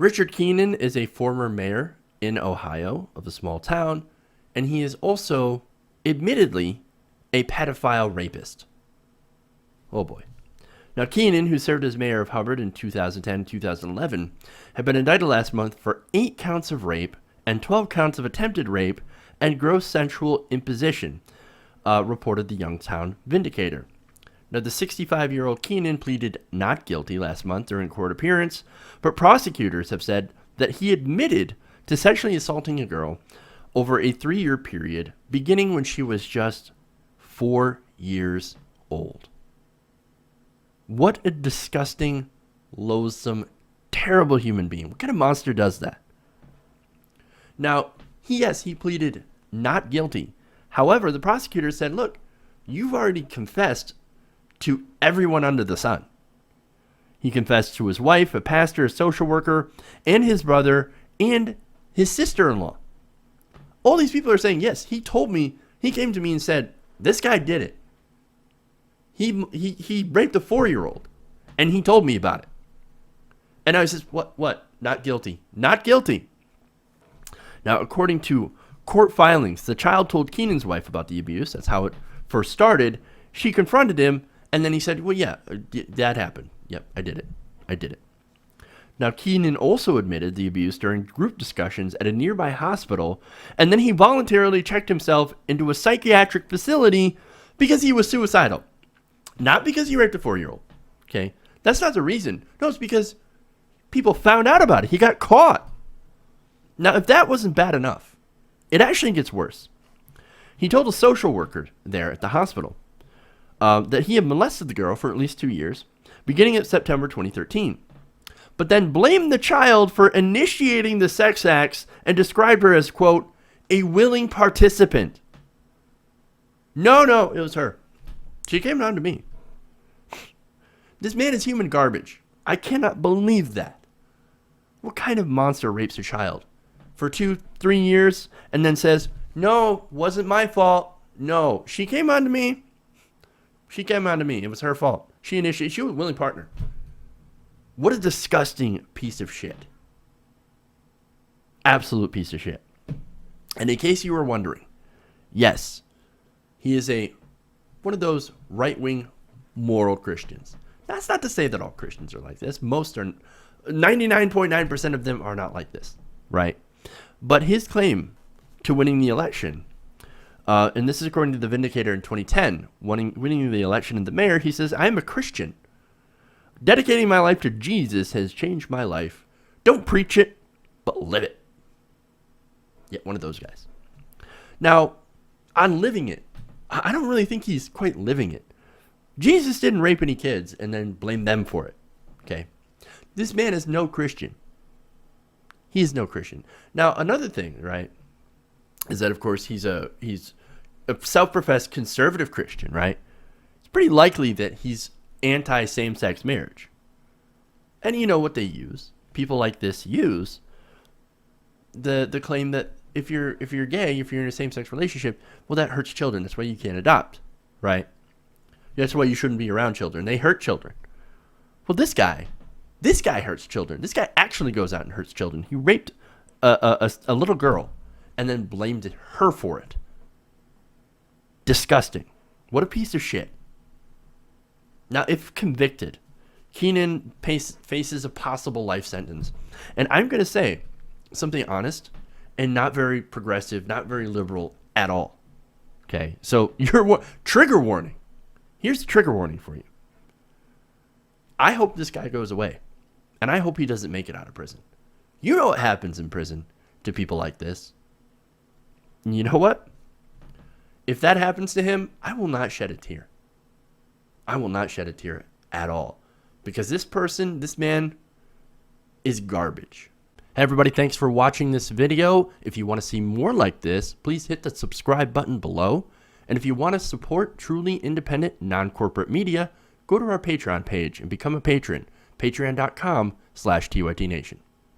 Richard Keenan is a former mayor in Ohio of a small town, and he is also, admittedly, a pedophile rapist. Oh boy. Now, Keenan, who served as mayor of Hubbard in 2010-2011, had been indicted last month for 8 counts of rape and 12 counts of attempted rape and gross sexual imposition, reported the Youngstown Vindicator. Now, the 65-year-old Keenan pleaded not guilty last month during a court appearance, but prosecutors have said that he admitted to sexually assaulting a girl over a 3-year period, beginning when she was just 4 years old. What a disgusting, loathsome, terrible human being. What kind of monster does that? Now, he pleaded not guilty. However, the prosecutor said, look, you've already confessed to everyone under the sun. He confessed to his wife, a pastor, a social worker, and his brother, and his sister-in-law. All these people are saying, yes, he told me, he came to me and said, this guy did it. He raped a 4-year-old, and he told me about it. And I says, what? Not guilty. Not guilty. Now, according to court filings, the child told Keenan's wife about the abuse. That's how it first started. She confronted him, and then he said, well, yeah, that happened. Yep, I did it. Now, Keenan also admitted the abuse during group discussions at a nearby hospital, and then he voluntarily checked himself into a psychiatric facility because he was suicidal. Not because he raped a 4-year-old, okay? That's not the reason. No, it's because people found out about it. He got caught. Now, if that wasn't bad enough, it actually gets worse. He told a social worker there at the hospital that he had molested the girl for at least 2 years, beginning in September 2013, but then blamed the child for initiating the sex acts and described her as, quote, a willing participant. No, it was her. She came down to me. This man is human garbage. I cannot believe that. What kind of monster rapes a child for 2-3 years and then says, no, wasn't my fault. No, she came on to me. It was her fault. She was a willing partner. What a disgusting piece of shit. Absolute piece of shit. And in case you were wondering, yes, he is one of those right-wing moral Christians. That's not to say that all Christians are like this. Most are, 99.9% of them are not like this, right? But his claim to winning the election, and this is according to the Vindicator in 2010, winning the election in the mayor, he says, I am a Christian. Dedicating my life to Jesus has changed my life. Don't preach it, but live it. Yet one of those guys. Now, on living it, I don't really think he's quite living it. Jesus didn't rape any kids and then blame them for it. Okay? This man is no Christian. He is no Christian. Now, another thing, right, is that, of course, he's a self-professed conservative Christian, right? It's pretty likely that he's anti-same-sex marriage. And you know what they use? People like this use the claim that if you're gay, if you're in a same-sex relationship, well, that hurts children. That's why you can't adopt, right? That's why you shouldn't be around children. They hurt children. Well, this guy hurts children. This guy actually goes out and hurts children. He raped a little girl and then blamed her for it. Disgusting. What a piece of shit. Now, if convicted, Keenan faces a possible life sentence. And I'm going to say something honest and not very progressive, not very liberal at all. Okay? So, trigger warning. Here's the trigger warning for you. I hope this guy goes away. And I hope he doesn't make it out of prison. You know what happens in prison to people like this. And you know what? If that happens to him, I will not shed a tear. I will not shed a tear at all. Because this man is garbage. Hey everybody, thanks for watching this video. If you want to see more like this, please hit the subscribe button below. And if you want to support truly independent, non-corporate media, go to our Patreon page and become a patron. Patreon.com/TYTNation.